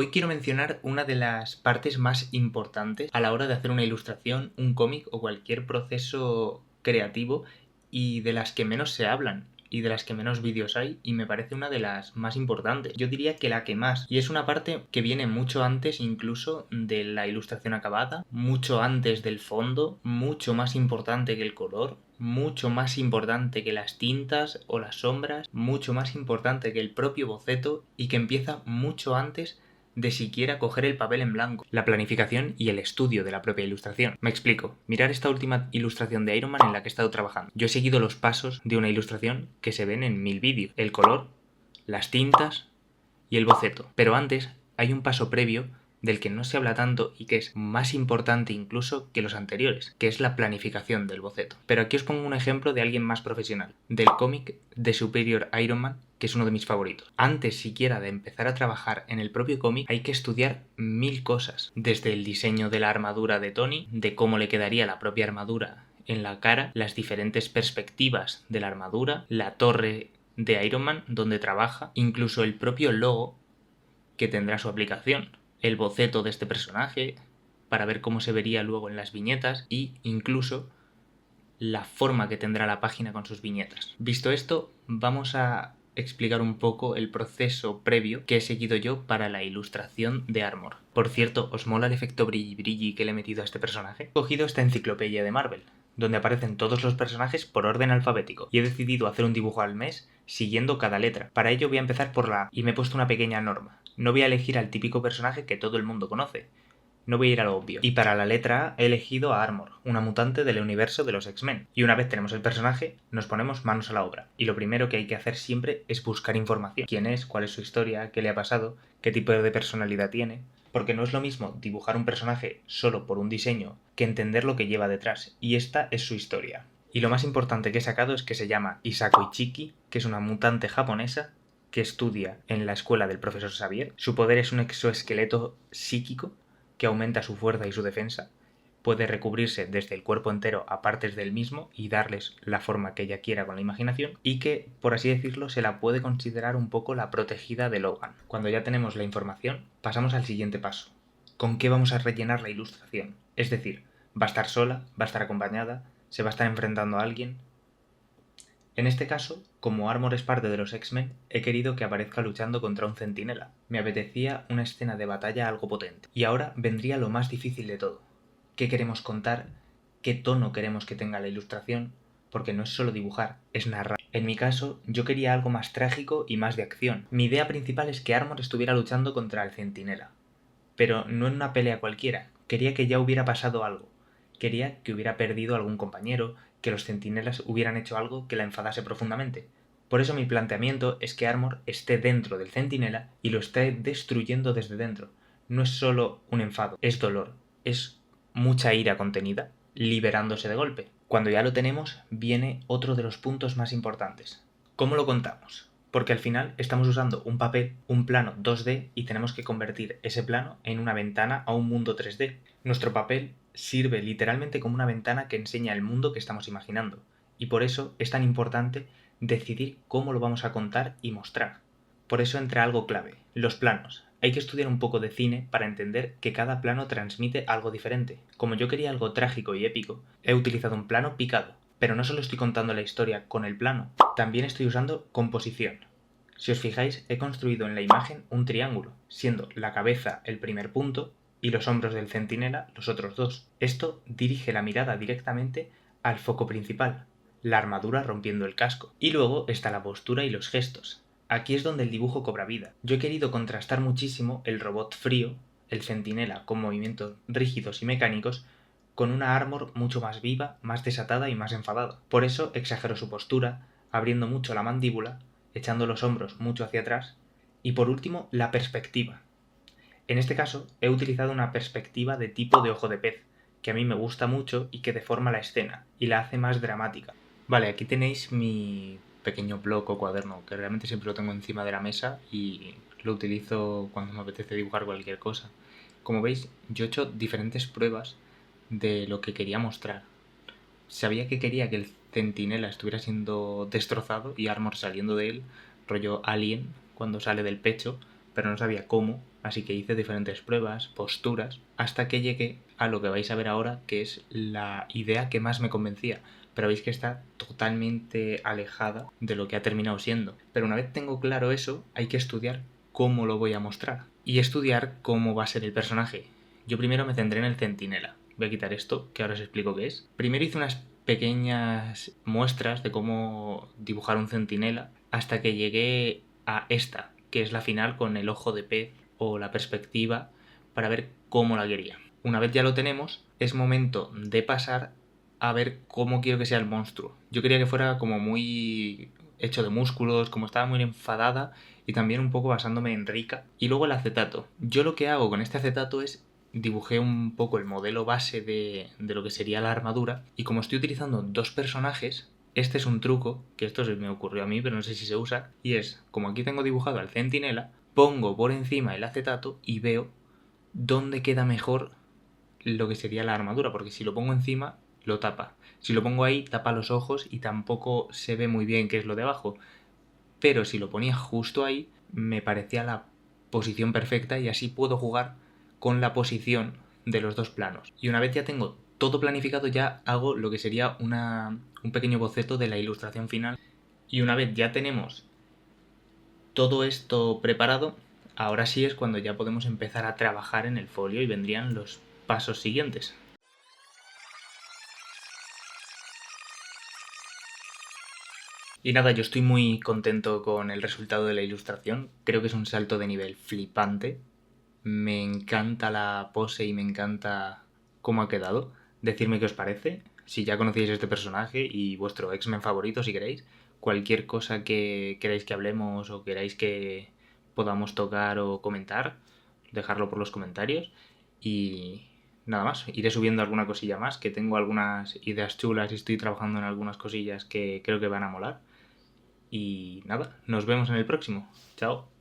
Hoy quiero mencionar una de las partes más importantes a la hora de hacer una ilustración, un cómic o cualquier proceso creativo y de las que menos se hablan y de las que menos vídeos hay, y me parece una de las más importantes. Yo diría que la que más, y es una parte que viene mucho antes incluso de la ilustración acabada, mucho antes del fondo, mucho más importante que el color, mucho más importante que las tintas o las sombras, mucho más importante que el propio boceto y que empieza mucho antes de siquiera coger el papel en blanco. La planificación y el estudio de la propia ilustración. Me explico. Mirar esta última ilustración de Iron Man en la que he estado trabajando. Yo he seguido los pasos de una ilustración que se ven en 1000 vídeos. El color, las tintas y el boceto. Pero antes hay un paso previo del que no se habla tanto y que es más importante incluso que los anteriores, que es la planificación del boceto. Pero aquí os pongo un ejemplo de alguien más profesional, del cómic de Superior Iron Man, que es uno de mis favoritos. Antes siquiera de empezar a trabajar en el propio cómic hay que estudiar 1000 cosas, desde el diseño de la armadura de Tony, de cómo le quedaría la propia armadura en la cara, las diferentes perspectivas de la armadura, la torre de Iron Man donde trabaja, incluso el propio logo que tendrá su aplicación, el boceto de este personaje para ver cómo se vería luego en las viñetas y incluso la forma que tendrá la página con sus viñetas. Visto esto, vamos a explicar un poco el proceso previo que he seguido yo para la ilustración de Armor. Por cierto, ¿os mola el efecto brilli que le he metido a este personaje? He cogido esta enciclopedia de Marvel, donde aparecen todos los personajes por orden alfabético, y he decidido hacer un dibujo al mes siguiendo cada letra. Para ello voy a empezar por la A, y me he puesto una pequeña norma. No voy a elegir al típico personaje que todo el mundo conoce. No voy a ir a lo obvio. Y para la letra A he elegido a Armor, una mutante del universo de los X-Men. Y una vez tenemos el personaje, nos ponemos manos a la obra. Y lo primero que hay que hacer siempre es buscar información. ¿Quién es? ¿Cuál es su historia? ¿Qué le ha pasado? ¿Qué tipo de personalidad tiene? Porque no es lo mismo dibujar un personaje solo por un diseño que entender lo que lleva detrás. Y esta es su historia. Y lo más importante que he sacado es que se llama Isako Ichiki, que es una mutante japonesa que estudia en la escuela del profesor Xavier. Su poder es un exoesqueleto psíquico que aumenta su fuerza y su defensa, puede recubrirse desde el cuerpo entero a partes del mismo y darles la forma que ella quiera con la imaginación, y que, por así decirlo, se la puede considerar un poco la protegida de Logan. Cuando ya tenemos la información, pasamos al siguiente paso. ¿Con qué vamos a rellenar la ilustración? Es decir, ¿va a estar sola? ¿Va a estar acompañada? ¿Se va a estar enfrentando a alguien? En este caso, como Armor es parte de los X-Men, he querido que aparezca luchando contra un centinela. Me apetecía una escena de batalla algo potente. Y ahora vendría lo más difícil de todo. ¿Qué queremos contar? ¿Qué tono queremos que tenga la ilustración? Porque no es solo dibujar, es narrar. En mi caso, yo quería algo más trágico y más de acción. Mi idea principal es que Armor estuviera luchando contra el centinela. Pero no en una pelea cualquiera. Quería que ya hubiera pasado algo. Quería que hubiera perdido algún compañero, que los centinelas hubieran hecho algo que la enfadase profundamente. Por eso mi planteamiento es que Armor esté dentro del centinela y lo esté destruyendo desde dentro. No es solo un enfado, es dolor, es mucha ira contenida, liberándose de golpe. Cuando ya lo tenemos, viene otro de los puntos más importantes. ¿Cómo lo contamos? Porque al final estamos usando un papel, un plano 2D, y tenemos que convertir ese plano en una ventana a un mundo 3D. Nuestro papel sirve literalmente como una ventana que enseña el mundo que estamos imaginando, y por eso es tan importante decidir cómo lo vamos a contar y mostrar. Por eso entra algo clave, los planos. Hay que estudiar un poco de cine para entender que cada plano transmite algo diferente. Como yo quería algo trágico y épico, he utilizado un plano picado. Pero no solo estoy contando la historia con el plano, también estoy usando composición. Si os fijáis, he construido en la imagen un triángulo, siendo la cabeza el primer punto y los hombros del centinela los otros dos. Esto dirige la mirada directamente al foco principal, la armadura rompiendo el casco. Y luego está la postura y los gestos. Aquí es donde el dibujo cobra vida. Yo he querido contrastar muchísimo el robot frío, el centinela con movimientos rígidos y mecánicos, con una Armor mucho más viva, más desatada y más enfadada. Por eso exagero su postura, abriendo mucho la mandíbula, echando los hombros mucho hacia atrás, y por último, la perspectiva. En este caso, he utilizado una perspectiva de tipo de ojo de pez, que a mí me gusta mucho y que deforma la escena, y la hace más dramática. Vale, aquí tenéis mi pequeño blog o cuaderno, que realmente siempre lo tengo encima de la mesa y lo utilizo cuando me apetece dibujar cualquier cosa. Como veis, yo he hecho diferentes pruebas de lo que quería mostrar. Sabía que quería que el centinela estuviera siendo destrozado y Armor saliendo de él, rollo Alien, cuando sale del pecho, pero no sabía cómo, Así que hice diferentes pruebas, posturas, hasta que llegué a lo que vais a ver ahora, que es la idea que más me convencía. Pero veis que está totalmente alejada de lo que ha terminado siendo. Pero una vez tengo claro eso, hay que estudiar cómo lo voy a mostrar y estudiar cómo va a ser el personaje. Yo primero me centré en el centinela. Voy a quitar esto, que ahora os explico qué es. Primero hice unas pequeñas muestras de cómo dibujar un centinela hasta que llegué a esta, que es la final con el ojo de pez o la perspectiva, para ver cómo la quería. Una vez ya lo tenemos, es momento de pasar a ver cómo quiero que sea el monstruo. Yo quería que fuera como muy hecho de músculos, como estaba muy enfadada, y también un poco basándome en Rika. Y luego el acetato. Yo lo que hago con este acetato es dibujé un poco el modelo base de lo que sería la armadura, y como estoy utilizando dos personajes, este es un truco, que esto se me ocurrió a mí, pero no sé si se usa, y es, como aquí tengo dibujado al centinela, pongo por encima el acetato y veo dónde queda mejor lo que sería la armadura, porque si lo pongo encima, lo tapa. Si lo pongo ahí, tapa los ojos y tampoco se ve muy bien qué es lo de abajo. Pero si lo ponía justo ahí, me parecía la posición perfecta y así puedo jugar con la posición de los dos planos. Y una vez ya tengo todo planificado, ya hago lo que sería un pequeño boceto de la ilustración final. Y una vez ya tenemos todo esto preparado, ahora sí es cuando ya podemos empezar a trabajar en el folio y vendrían los pasos siguientes. Y nada, yo estoy muy contento con el resultado de la ilustración. Creo que es un salto de nivel flipante. Me encanta la pose y me encanta cómo ha quedado. Decidme qué os parece. Si ya conocíais este personaje y vuestro X-Men favorito, si queréis. Cualquier cosa que queráis que hablemos o queráis que podamos tocar o comentar, dejarlo por los comentarios. Y nada más, iré subiendo alguna cosilla más, que tengo algunas ideas chulas y estoy trabajando en algunas cosillas que creo que van a molar. Y nada, nos vemos en el próximo. Chao.